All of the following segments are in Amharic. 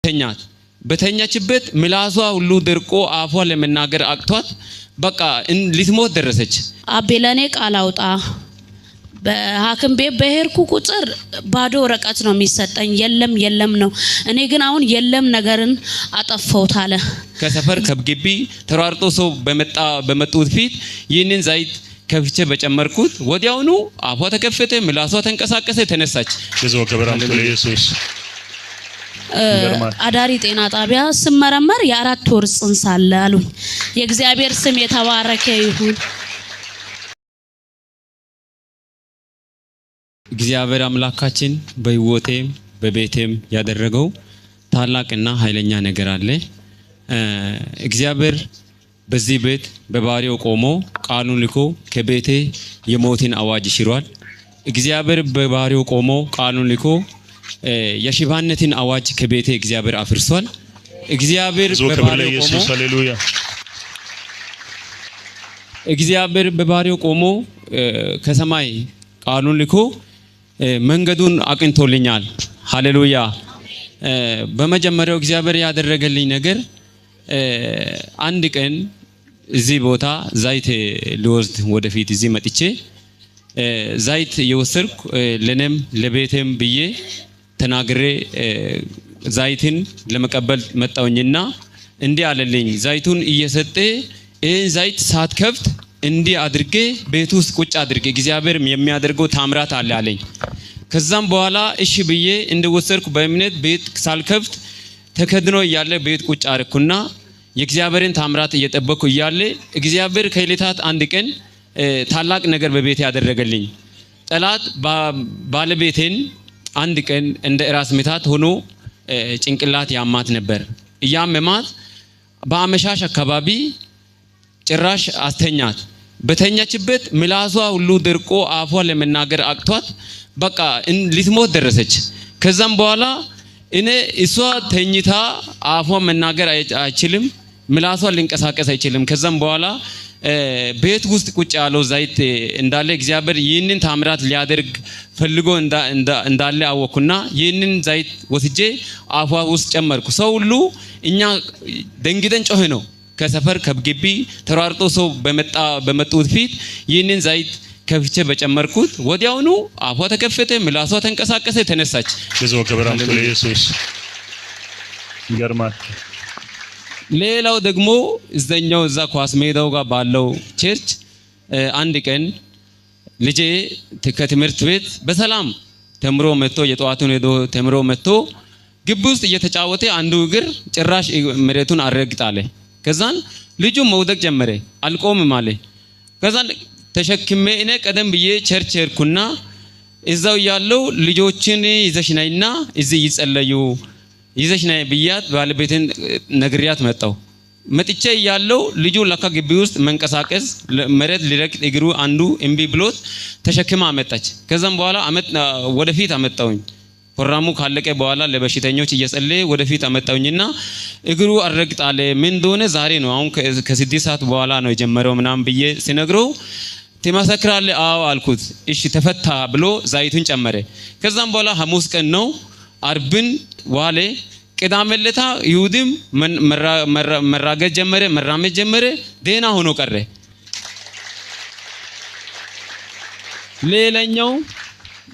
ተኛት በተኛችበት ምላሷ ሁሉ ደርቆ አፏ ለመናገር አቅቷት በቃ ልትሞት ደረሰች። አቤ ለኔ ቃል አውጣ በሐኪም ቤት በሄድኩ ቁጥር ባዶ ወረቀት ነው የሚሰጠኝ የለም ነው። እኔ ግን አሁን የለም ነገርን አጠፋሁት አለ። ከሰፈር ከግቢ ተሯርጦ ሰው በመጡት ፊት ይህንን ዘይት ከፍቼ በጨመርኩት ወዲያውኑ አፏ ተከፈተ፣ ምላሷ ተንቀሳቀሰ፣ ተነሳች። ለዘው ከበራም ለኢየሱስ አዳሪ ጤና ጣቢያ ስመረመር የ4 ወር ጽንስ አለ አሉኝ። የእግዚአብሔር ስም የተባረከ ይሁን። እግዚአብሔር አምላካችን በህይወቴም በቤቴም ያደረገው ታላቅና ኃይለኛ ነገር አለ። እግዚአብሔር በዚህ ቤት በባሪያው ቆሞ ቃሉን ልኮ ከቤቴ የሞትን አዋጅ ሽሯል። እግዚአብሔር በባሪያው ቆሞ ቃሉን ልኮ የሽባነትን አዋጅ ከቤቴ እግዚአብሔር አፍርሷል። እግዚአብሔር በባሪያው ቆሞ ሃሌሉያ እግዚአብሔር በባሪያው ቆሞ ከሰማይ ቃሉን ልኮ መንገዱን አቅንቶልኛል። ሃሌሉያ። በመጀመሪያው እግዚአብሔር ያደረገልኝ ነገር አንድ ቀን እዚህ ቦታ ዘይት ልወስድ ወደፊት እዚህ መጥቼ ዘይት የወሰድኩ ለኔም ለቤቴም ብዬ ተናግሬ ዘይትን ለመቀበል መጣውኝና እንዲህ አለልኝ። ዘይቱን እየሰጠ ይሄን ዘይት ሳትከፍት እንዲህ አድርጌ ቤት ውስጥ ቁጭ አድርጌ እግዚአብሔር የሚያደርገው ታምራት አለ አለኝ። ከዛም በኋላ እሺ ብዬ እንደወሰድኩ በእምነት ቤት ሳልከፍት ተከድኖ እያለ ቤት ቁጭ አርኩና የእግዚአብሔርን ታምራት እየጠበቅኩ እያለ እግዚአብሔር ከዕለታት አንድ ቀን ታላቅ ነገር በቤቴ ያደረገልኝ። ጠላት ባለቤቴን አንድ ቀን እንደ ራስ ምታት ሆኖ ጭንቅላት ያማት ነበር። እያመማት በአመሻሽ አካባቢ ጭራሽ አስተኛት። በተኛችበት ምላሷ ሁሉ ደርቆ አፏ ለመናገር አቅቷት በቃ ልትሞት ደረሰች። ከዛም በኋላ እሷ ተኝታ አፏ መናገር አይችልም፣ ምላሷ ሊንቀሳቀስ አይችልም። ከዛም በኋላ ቤት ውስጥ ቁጭ ያለው ዘይት እንዳለ እግዚአብሔር ይህንን ታምራት ሊያደርግ ፈልጎ እንዳለ አወኩና ይህንን ዘይት ወስጄ አፏ ውስጥ ጨመርኩ። ሰው ሁሉ እኛ ደንግጠን ጮህ ነው ከሰፈር ከግቢ ተሯርጦ ሰው በመጡት ፊት ይህንን ዘይት ከፍቼ በጨመርኩት ወዲያውኑ አፏ ተከፈተ፣ ምላሷ ተንቀሳቀሰ፣ ተነሳች። ለዘው ከበራም ለኢየሱስ ይገርማል። ሌላው ደግሞ እዛ ኳስ ሜዳው ጋር ባለው ቸርች አንድ ቀን ልጄ ከትምህርት ቤት በሰላም ተምሮ መጥቶ የጧቱን ሄዶ ተምሮ መጥቶ ግቢ ውስጥ እየተጫወተ አንዱ እግር ጭራሽ መሬቱን አረግጣለ። ከዛን ልጁ መውደቅ ጀመረ፣ አልቆምም አለ። ከዛን ተሸክሜ እኔ ቀደም ብዬ ቸርች ሄድኩና እዛው ያለው ልጆችን ይዘሽ ነይና እዚህ ይጸለዩ ይዘሽ ነይ ብያት ባለቤቴን ነግሪያት መጣው። መጥቼ ያለው ልጁ ለካ ግቢ ውስጥ መንቀሳቀስ መሬት ሊረግጥ እግሩ አንዱ እምቢ ብሎት ተሸክማ አመጣች። ከዛም በኋላ ወደፊት አመጣውኝ። ፕሮግራሙ ካለቀ በኋላ ለበሽተኞች እየጸለየ ወደፊት አመጣውኝና እግሩ አረግጣለ። ምን እንደሆነ ዛሬ ነው አሁን ከ6 ሰዓት በኋላ ነው የጀመረው ምናምን ብዬ ሲነግረው ትመሰክራለህ? አዎ አልኩት። እሺ ተፈታ ብሎ ዘይቱን ጨመረ። ከዛም በኋላ ሐሙስ ቀን ነው አርብን ዋለ። ቅዳሜ ለታ ይሁድም መራገጥ ጀመረ፣ መራመድ ጀመረ፣ ደህና ሆኖ ቀረ። ሌላኛው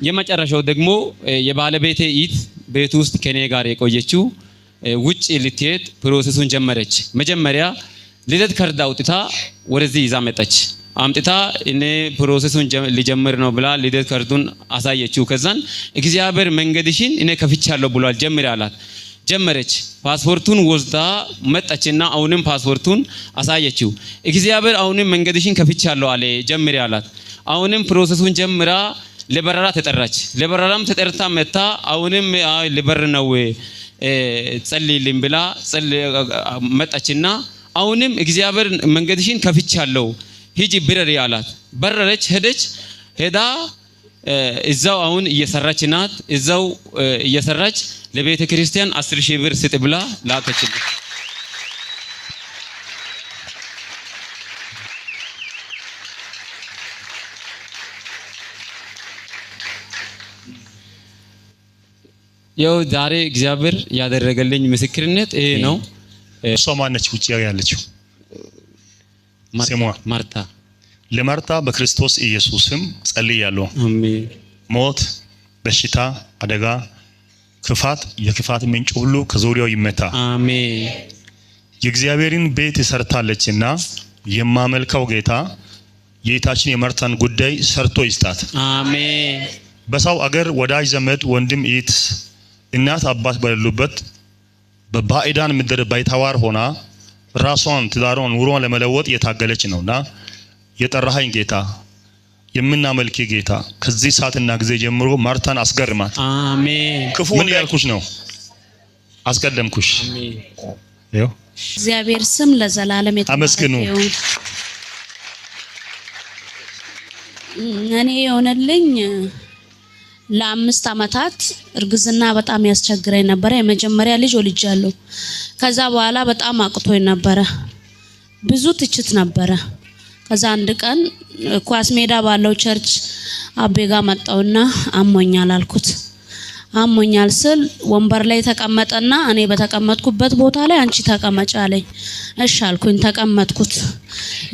የመጨረሻው ደግሞ የባለቤቴ ኢት ቤት ውስጥ ከኔ ጋር የቆየችው ውጭ ልትሄድ ፕሮሰሱን ጀመረች። መጀመሪያ ልደት ካርድ አውጥታ ወደዚህ ይዛ መጣች። አምጥታ እኔ ፕሮሰሱን ሊጀምር ነው ብላ ልደት ካርዱን አሳየችው። ከዛን እግዚአብሔር መንገድሽን እኔ ከፍቻለሁ ብሏል ጀምሪ አላት። ጀመረች። ፓስፖርቱን ወስዳ መጣችና አሁንም ፓስፖርቱን አሳየችው። እግዚአብሔር አሁንም መንገድሽን ከፍቻለሁ አለ ጀምሪ አላት። አሁንም ፕሮሰሱን ጀምራ ለበረራ ተጠራች። ለበረራም ተጠርታ መጣ። አሁንም ለበር ነው ጸልይልኝ ብላ መጣችና አሁንም እግዚአብሔር መንገድሽን ከፍቻለሁ ሂጂ ብረሪ አላት። በረረች። ሄዳ እዛው አሁን እየሰራች ናት። እዛው እየሰራች ለቤተ ክርስቲያን 10,000 ብር ስጥ ብላ ላከችልኝ። ያው ዛሬ እግዚአብሔር ያደረገልኝ ምስክርነት ይሄ ነው። እሷ ማነች ውጪ ያለችው? ስሟ ማርታ። ለማርታ በክርስቶስ ኢየሱስም ጸልያለሁ። አሜን። ሞት፣ በሽታ፣ አደጋ፣ ክፋት፣ የክፋት ምንጭ ሁሉ ከዙሪያው ይመታ። አሜን። የእግዚአብሔርን ቤት ሰርታለችና የማመልከው ጌታ የጌታችን የማርታን ጉዳይ ሰርቶ ይስጣት። አሜን። በሰው አገር ወዳጅ ዘመድ ወንድም እህት እናት አባት በሌሉበት በባዕዳን ምድር ባይተዋር ሆና ራሷን ትዳሯን ኑሮን ለመለወጥ የታገለች ነውና የጠራኸኝ ጌታ የምናመልክ ጌታ ከዚህ ሰዓትና ጊዜ ጀምሮ ማርታን አስገርማት። አሜን። ክፉ ምን ያልኩሽ ነው አስቀደምኩሽ። አሜን። ይኸው እግዚአብሔር ስም ለዘላለም አመስግኑ። እኔ የሆነልኝ ለ5 አመታት እርግዝና በጣም ያስቸግረኝ ነበር። የመጀመሪያ ልጅ ወልጃለሁ። ከዛ በኋላ በጣም አቅቶኝ ነበር። ብዙ ትችት ነበር። ከዛ አንድ ቀን ኳስ ሜዳ ባለው ቸርች አቤጋ መጣውና አሞኛል አልኩት። አሞኛል ስል ወንበር ላይ ተቀመጠና እኔ በተቀመጥኩበት ቦታ ላይ አንቺ ተቀመጪ አለኝ። እሺ አልኩኝ፣ ተቀመጥኩት።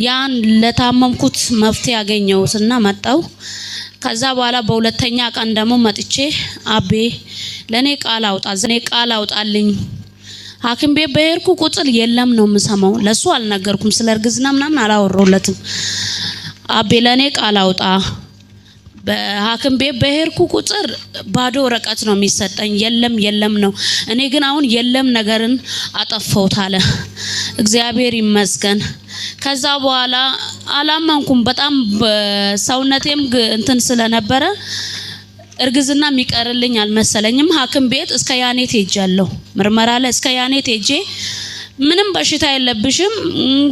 ያን ለታመምኩት መፍትሄ ያገኘሁትና መጣው። ከዛ በኋላ በሁለተኛ ቀን ደግሞ መጥቼ አቤ ለኔ ቃል አውጣልኝ። ሐኪም ቤት በሄድኩ ቁጥር የለም ነው የምሰማው። ለሱ አልነገርኩም፣ ስለ እርግዝና ምናምን አላወራሁለትም። አቤ ለኔ ቃል አውጣ። በሐኪም ቤት በሄድኩ ቁጥር ባዶ ወረቀት ነው የሚሰጠኝ፣ የለም ነው። እኔ ግን አሁን የለም ነገርን አጠፋሁት አለ። እግዚአብሔር ይመስገን። ከዛ በኋላ አላመንኩም። በጣም ሰውነቴም እንትን ስለነበረ እርግዝና የሚቀርልኝ አልመሰለኝም። ሐኪም ቤት እስከ ያኔት ሄጃለሁ። ምርመራ ላይ እስከ ያኔት ሄጄ ምንም በሽታ የለብሽም፣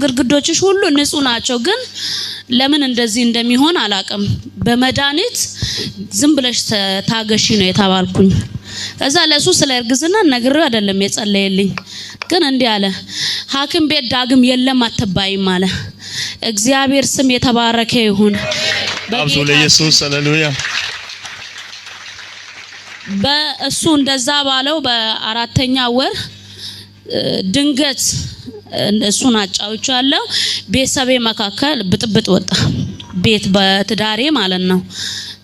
ግርግዶችሽ ሁሉ ንጹህ ናቸው፣ ግን ለምን እንደዚህ እንደሚሆን አላቅም፣ በመድኃኒት ዝም ብለሽ ታገሺ ነው የተባልኩኝ። ከዛ ለሱ ስለ እርግዝና ነግሬው አይደለም የጸለየልኝ፣ ግን እንዲህ አለ፣ ሐኪም ቤት ዳግም የለም አትባይም አለ። እግዚአብሔር ስም የተባረከ ይሁን። አብሶ ለኢየሱስ ሃሌሉያ። በእሱ እንደዛ ባለው በአራተኛ ወር ድንገት እሱን አጫውቻለሁ። ቤተሰቤ መካከል ብጥብጥ ወጣ። ቤት በትዳሬ ማለት ነው።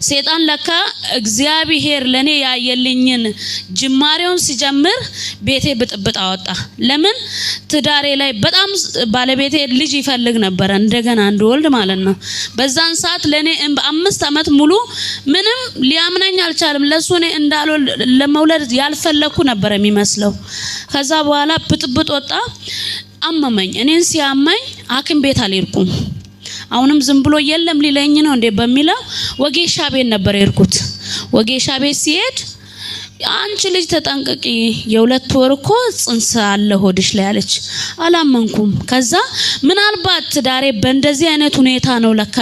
ሰይጣን ለካ እግዚአብሔር ለኔ ያየልኝን ጅማሬውን ሲጀምር ቤቴ ብጥብጥ አወጣ። ለምን ትዳሬ ላይ በጣም ባለቤቴ ልጅ ይፈልግ ነበር፣ እንደገና እንድወልድ ማለት ነው። በዛን ሰዓት ለኔ 5 አመት ሙሉ ምንም ሊያምነኝ አልቻለም። ለሱ እኔ እንዳልወልድ ለመውለድ ያልፈለኩ ነበር የሚመስለው። ከዛ በኋላ ብጥብጥ ወጣ፣ አመመኝ። እኔን ሲያመኝ ሐኪም ቤት አልሄድኩም። አሁንም ዝም ብሎ የለም ሊለኝ ነው እንዴ በሚለው ወጌሻ ቤት ነበር የሄድኩት። ወጌሻ ቤት ሲሄድ አንቺ ልጅ ተጠንቀቂ፣ የ2 ወር እኮ ጽንስ አለ ሆድሽ ላይ አለች። አላመንኩም። ከዛ ምናልባት ትዳሬ በእንደዚህ አይነት ሁኔታ ነው ለካ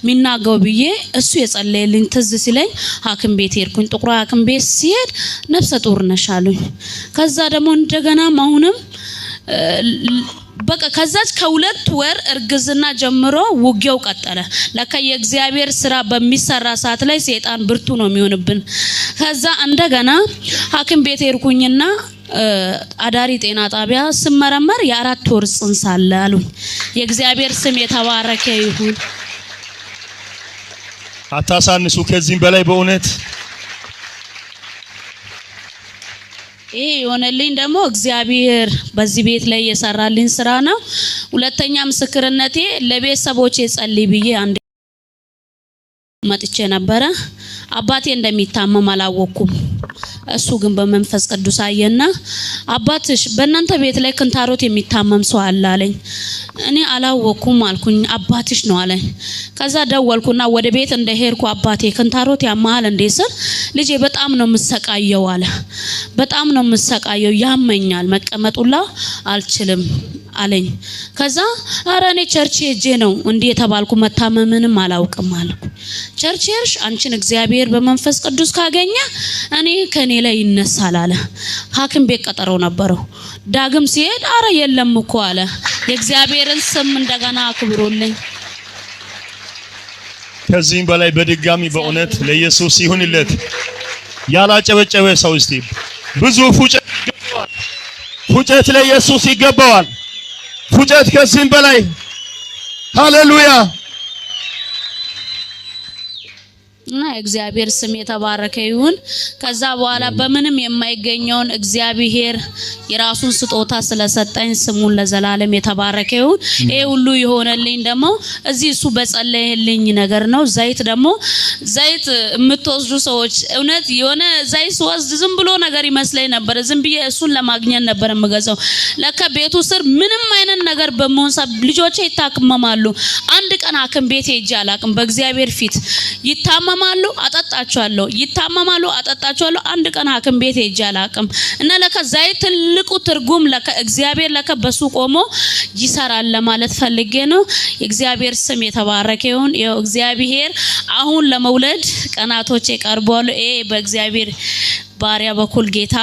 ሚናገው ብዬ እሱ የጸለየልኝ ትዝ ሲለኝ ሐኪም ቤት ሄድኩኝ። ጥቁር ሐኪም ቤት ሲሄድ ነፍሰ ጡር ነሽ አሉኝ። ከዛ ደግሞ እንደገና አሁንም በቃ ከዛች ከ2 ወር እርግዝና ጀምሮ ውጊያው ቀጠለ። ለካ የእግዚአብሔር ስራ በሚሰራ ሰዓት ላይ ሰይጣን ብርቱ ነው የሚሆንብን። ከዛ እንደገና ሐኪም ቤት ሄድኩኝና አዳሪ ጤና ጣቢያ ስመረመር የ4 ወር ጽንስ አለ አሉኝ። የእግዚአብሔር ስም የተባረከ ይሁን። አታሳንሱ ከዚህም በላይ በእውነት ይሄ የሆነልኝ ደግሞ እግዚአብሔር በዚህ ቤት ላይ የሰራልኝ ስራ ነው። ሁለተኛ ምስክርነቴ ለቤተሰቦቼ ጸልይ ብዬ አንድ መጥቼ ነበረ። አባቴ እንደሚታመም አላወኩም። እሱ ግን በመንፈስ ቅዱስ አየና አባትሽ በእናንተ ቤት ላይ ክንታሮት የሚታመም ሰው አለ አለኝ። እኔ አላወኩም አልኩኝ። አባትሽ ነው አለኝ። ከዛ ደወልኩና ወደ ቤት እንደሄድኩ አባቴ ክንታሮት ያማል እንዴ ስል ልጄ በጣም ነው የምሰቃየው አለ። በጣም ነው የምሰቃየው፣ ያመኛል፣ መቀመጡላ አልችልም አለኝ። ከዛ ኧረ እኔ ቸርች ሄጄ ነው እንዴ የተባልኩ፣ መታመምንም አላውቅም አልኩ። ቸርች ሄድሽ? አንቺን እግዚአብሔር በመንፈስ ቅዱስ ካገኘ እኔ ከኔ ላይ ይነሳል አለ። ሐኪም ቤት ቀጠሮ ነበረው። ዳግም ሲሄድ አረ የለም እኮ አለ። የእግዚአብሔርን ስም እንደገና አክብሮልኝ ከዚህም በላይ በድጋሚ በእውነት ለኢየሱስ ይሁንለት። ያላጨበጨበ ሰው እስቲ ብዙ ፉጨት ይገባዋል። ፉጨት ለኢየሱስ ይገባዋል። ፉጨት ከዚህም በላይ ሃሌሉያ። እና እግዚአብሔር ስም የተባረከ ይሁን። ከዛ በኋላ በምንም የማይገኘውን እግዚአብሔር የራሱን ስጦታ ስለሰጠኝ ስሙን ለዘላለም የተባረከ ይሁን። ይሄ ሁሉ የሆነልኝ ደግሞ እዚህ እሱ በጸለየልኝ ነገር ነው። ዘይት ደግሞ ዘይት የምትወስዱ ሰዎች እውነት የሆነ ዘይት ወስድ ዝም ብሎ ነገር ይመስለኝ ነበር። ዝም ብዬ እሱን ለማግኘት ነበር የምገዛው። ለካ ቤቱ ስር ምንም አይነት ነገር በመሆንሳብ ልጆቼ ይታከማሉ። አንድ ቀን ሐኪም ቤት ሄጄ አላቅም። በእግዚአብሔር ፊት ይታመማሉ፣ አጠጣቸዋለሁ፣ ይታመማሉ፣ አጠጣቸዋለሁ። አንድ ቀን ሐኪም ቤት ሄጄ አላቅም። እና ለካ ዘይት ትልቁ ትርጉም ለካ እግዚአብሔር ለካ በሱ ቆሞ ይሰራል ለማለት ፈልጌ ነው። የእግዚአብሔር ስም የተባረከ ይሁን። ያው እግዚአብሔር አሁን ለመውለድ ቀናቶች ቀርበዋል። በእግዚአብሔር ባሪያ በኩል ጌታ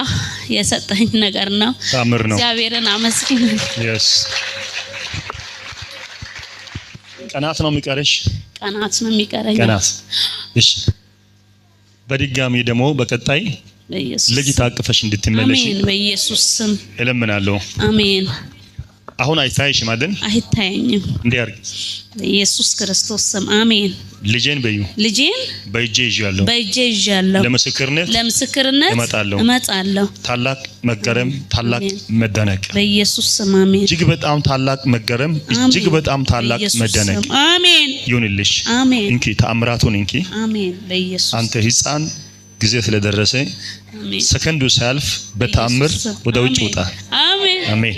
የሰጠኝ ነገር ነው። ታምር ነው። እግዚአብሔርን አመስግኑ። ቀናት ነው የሚቀርሽ? ቀናት ነው የሚቀረኝ። ቀናት። እሺ በድጋሚ ደግሞ በቀጣይ ልጅ ታቅፈሽ እንድትመለሽ አሜን በኢየሱስ ስም እለምናለሁ። አሜን። አሁን አይታይሽም አይደል? አይታየኝም። እንዴ አርግ በኢየሱስ ክርስቶስ ስም አሜን። ልጄን በዩ ልጄን በእጄ ይዣለሁ፣ በእጄ ይዣለሁ። ለምስክርነት እመጣለሁ። ታላቅ መገረም፣ ታላቅ መደነቅ በኢየሱስ ስም አሜን። እጅግ በጣም ታላቅ መገረም፣ እጅግ በጣም ታላቅ መደነቅ አሜን ይሁንልሽ። አሜን። እንኪ ተአምራቱን እንኪ። አሜን በኢየሱስ አንተ ሕፃን ጊዜ ስለደረሰ ሰከንዱ ሳልፍ በተአምር ወደ ውጭ ወጣ። አሜን አሜን።